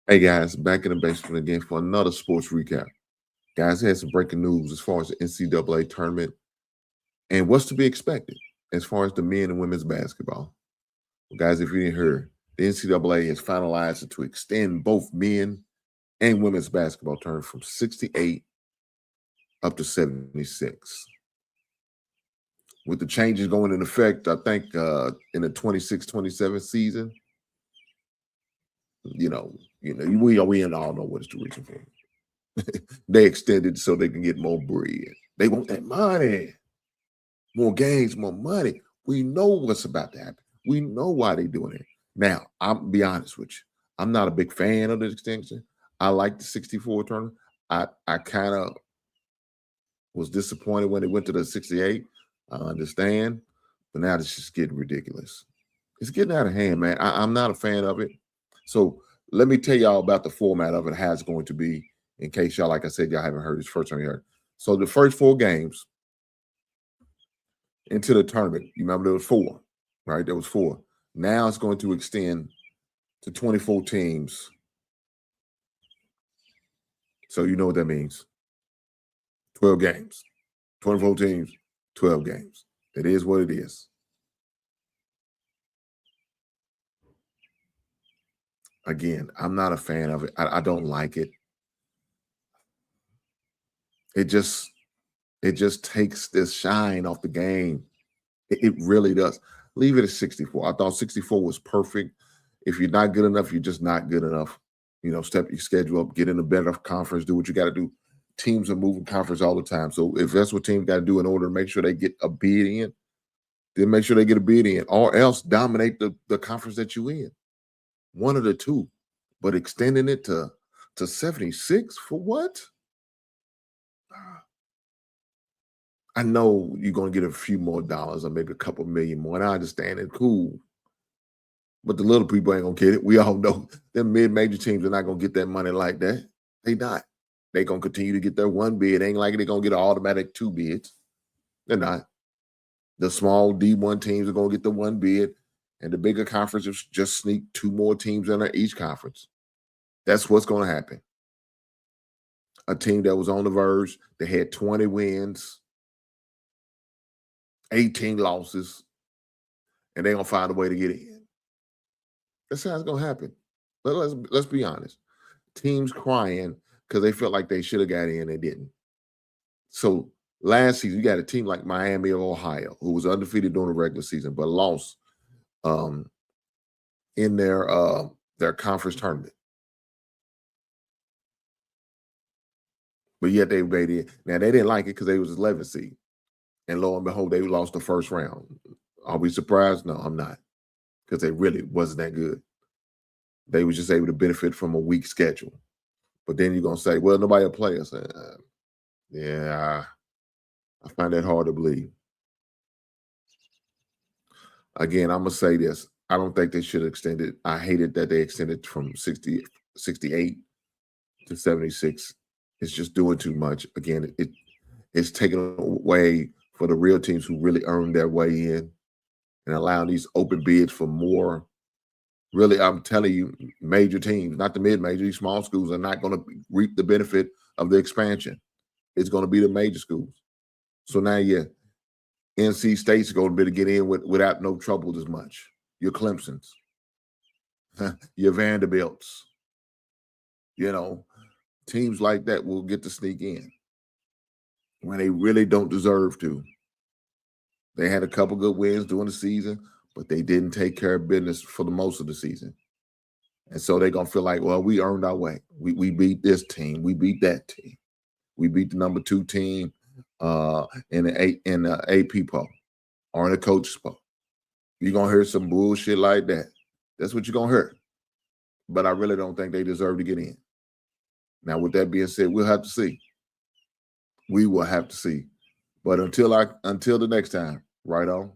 Hey guys, back in the basement again for another sports recap. Guys, I had some breaking news as far as the NCAA tournament and what's to be expected as far as the men and women's basketball. Well, guys, if you didn't hear, the NCAA has finalized to extend both men and women's basketball tournament from 68 up to 76. With the changes going in effect, I think in the 26-27 season, you know, we all know what it's the reason for. They extended so they can get more bread. They want that money, more games, more money. We know what's about to happen. We know why they're doing it. Now, I'll be honest with you. I'm not a big fan of the extension. I like the 64 tournament. I kind of was disappointed when it went to the 68. I understand, but now it's just getting ridiculous. It's getting out of hand, man. I'm not a fan of it. So let me tell y'all about the format of it, how it's going to be, in case y'all, like I said, y'all haven't heard this first time you heard. So the first four games into the tournament, you remember there was four, right? There was four. Now it's going to extend to 24 teams. So you know what that means. 12 games. 24 teams, 12 games. It is what it is. Again, I'm not a fan of it. I don't like it. It just takes this shine off the game. It really does. Leave it at 64. I thought 64 was perfect. If you're not good enough, you're just not good enough. Step your schedule up, get in a better conference, do what you got to do. Teams are moving conference all the time. So if that's what teams got to do in order to make sure they get a bid in, then make sure they get a bid in, or else dominate the conference that you in. One of the two. But extending it to 76 for what? I know you're going to get a few more dollars or maybe a couple million more. And I understand it. Cool. But the little people ain't going to get it. We all know them mid-major teams are not going to get that money like that. They not. They going to continue to get their one bid. Ain't like they're going to get an automatic two bids. They're not. The small D1 teams are going to get the one bid. And the bigger conferences just sneak two more teams in each conference. That's what's going to happen. A team that was on the verge, they had 20 wins, 18 losses, and they're going to find a way to get in. That's how it's going to happen. But let's be honest. Teams crying because they felt like they should have got in, they didn't. So last season, you got a team like Miami of Ohio, who was undefeated during the regular season, but lost in their conference tournament. But yet they made it. Now they didn't like it because they was 11th seed. And lo and behold, they lost the first round. Are we surprised? No, I'm not. Because they really wasn't that good. They was just able to benefit from a weak schedule. But then you're going to say, well, nobody will play us. Yeah, I find that hard to believe. Again, I'm going to say this. I don't think they should have extended. I hated that they extended from 68 to 76. It's just doing too much. Again, it's taking away for the real teams who really earned their way in and allowing these open bids for more. Really, I'm telling you, major teams, not the mid-major, these small schools are not going to reap the benefit of the expansion. It's going to be the major schools. So now, yeah, NC State's going to be able to get in without no trouble as much. Your Clemsons, your Vanderbilts, teams like that will get to sneak in when they really don't deserve to. They had a couple good wins during the season, but they didn't take care of business for the most of the season. And so they're going to feel like, well, we earned our way. We beat this team. We beat that team. We beat the number 2 team in the AP poll or in the coach's poll. You're going to hear some bullshit like that. That's what you're going to hear. But I really don't think they deserve to get in. Now, with that being said, we'll have to see. We will have to see. But until the next time, right on.